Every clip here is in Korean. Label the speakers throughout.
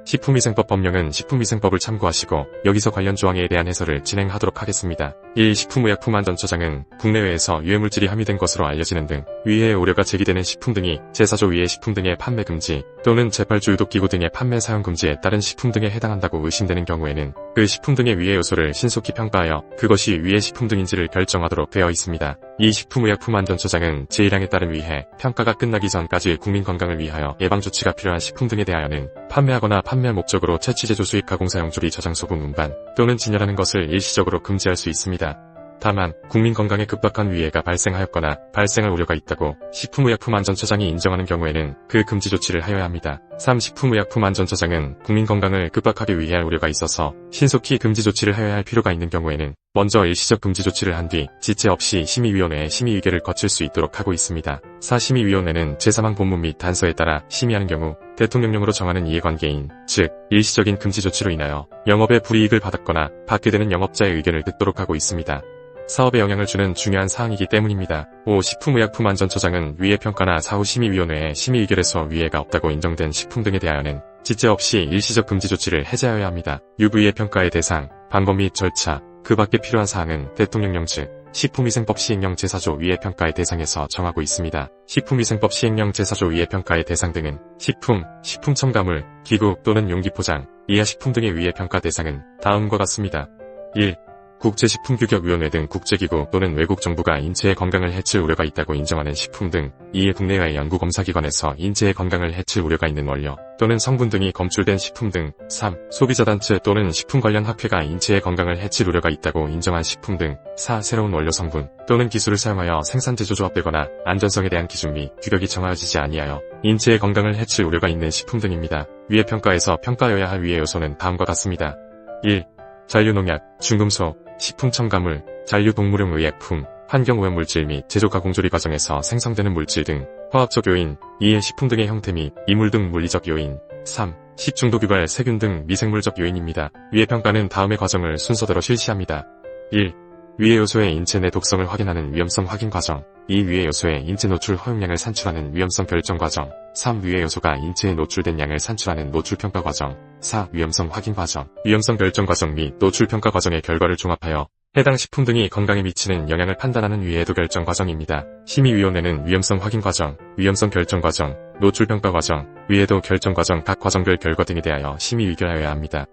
Speaker 1: 식품위생법 법령은 식품위생법을 참고하시고 여기서 관련 조항에 대한 해설을 진행하도록 하겠습니다. 1. 식품의약품안전처장은 국내외에서 유해물질이 함유된 것으로 알려지는 등 위해의 우려가 제기되는 식품 등이 제4조 위해 식품 등의 판매 금지 또는 제8조 유독기구 등의 판매 사용 금지에 따른 식품 등에 해당한다고 의심되는 경우에는 그 식품 등의 위해 요소를 신속히 평가하여 그것이 위해 식품 등인지를 결정하도록 되어 있습니다. 이 식품의약품안전처장은 제1항에 따른 위해 평가가 끝나기 전까지 국민 건강을 위하여 예방조치가 필요한 식품 등에 대하여는 판매하거나 판매할 목적으로 채취 제조 수입 가공 사용 조리 저장 소금 운반 또는 진열하는 것을 일시적으로 금지할 수 있습니다. 다만 국민 건강에 급박한 위해가 발생하였거나 발생할 우려가 있다고 식품의약품안전처장이 인정하는 경우에는 그 금지 조치를 하여야 합니다. 3. 식품의약품안전처장은 국민 건강을 급박하게 위해할 우려가 있어서 신속히 금지 조치를 하여야 할 필요가 있는 경우에는 먼저 일시적 금지 조치를 한 뒤 지체 없이 심의위원회의 심의 의결을 거칠 수 있도록 하고 있습니다. 4. 심의위원회는 제3항 본문 및 단서에 따라 심의하는 경우 대통령령으로 정하는 이해관계인, 즉 일시적인 금지 조치로 인하여 영업에 불이익을 받았거나 받게 되는 영업자의 의견을 듣도록 하고 있습니다. 사업에 영향을 주는 중요한 사항이기 때문입니다. 5. 식품의약품안전처장은 위해 평가나 사후 심의위원회의 심의 의결에서 위해가 없다고 인정된 식품 등에 대하여는 지체 없이 일시적 금지 조치를 해제하여야 합니다. 6. 위해 평가의 대상, 방법 및 절차, 그 밖에 필요한 사항은 대통령령 즉 식품위생법 시행령 제4조 위해 평가의 대상에서 정하고 있습니다. 식품위생법 시행령 제4조 위해 평가의 대상 등은 식품, 식품 첨가물, 기구 또는 용기 포장, 이하 식품 등의 위해 평가 대상은 다음과 같습니다. 1. 국제식품규격위원회 등 국제기구 또는 외국 정부가 인체의 건강을 해칠 우려가 있다고 인정하는 식품 등 2. 국내외 연구검사기관에서 인체의 건강을 해칠 우려가 있는 원료 또는 성분 등이 검출된 식품 등 3. 소비자단체 또는 식품 관련 학회가 인체의 건강을 해칠 우려가 있다고 인정한 식품 등 4. 새로운 원료 성분 또는 기술을 사용하여 생산 제조 조합되거나 안전성에 대한 기준 및 규격이 정하여지지 아니하여 인체의 건강을 해칠 우려가 있는 식품 등입니다. 위해 평가에서 평가하여야 할 위해 요소는 다음과 같습니다. 1. 잔류농약, 중금속, 식품 첨가물, 잔류동물용 의약품, 환경오염물질 및 제조 가공조리 과정에서 생성되는 물질 등 화학적 요인, 2. 식품 등의 형태 및 이물 등 물리적 요인, 3. 식중독 유발 세균 등 미생물적 요인입니다. 위해 평가는 다음의 과정을 순서대로 실시합니다. 1. 위해 요소의 인체 내 독성을 확인하는 위험성 확인 과정. 2. 위해 요소의 인체 노출 허용량을 산출하는 위험성 결정 과정. 3. 위해 요소가 인체에 노출된 양을 산출하는 노출 평가 과정. 4. 위험성 확인 과정. 위험성 결정 과정 및 노출 평가 과정의 결과를 종합하여 해당 식품 등이 건강에 미치는 영향을 판단하는 위해도 결정 과정입니다. 심의위원회는 위험성 확인 과정, 위험성 결정 과정, 노출 평가 과정, 위해도 결정 과정 각 과정별 결과 등에 대하여 심의 의결하여야 합니다.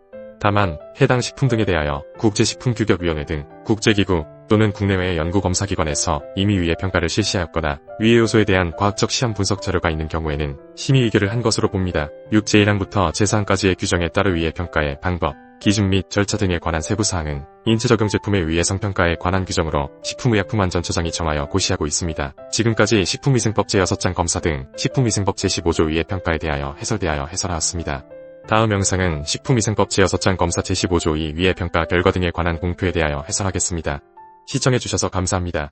Speaker 1: 다만 해당 식품 등에 대하여 국제식품규격위원회 등 국제기구 또는 국내외의 연구검사기관에서 이미 위해 평가를 실시하였거나 위해 요소에 대한 과학적 시험 분석 자료가 있는 경우에는 심의 의결을 한 것으로 봅니다. 6. 제1항부터 제4항까지의 규정에 따른 위해 평가의 방법, 기준 및 절차 등에 관한 세부사항은 인체 적용 제품의 위해성 평가에 관한 규정으로 식품의약품안전처장이 정하여 고시하고 있습니다. 지금까지 식품위생법 제6장 검사 등 식품위생법 제15조 위해 평가에 대하여 해설하였습니다. 다음 영상은 식품위생법 제6장 검사 제15조 2 위해 평가 결과 등에 관한 공표에 대하여 해설하겠습니다. 시청해주셔서 감사합니다.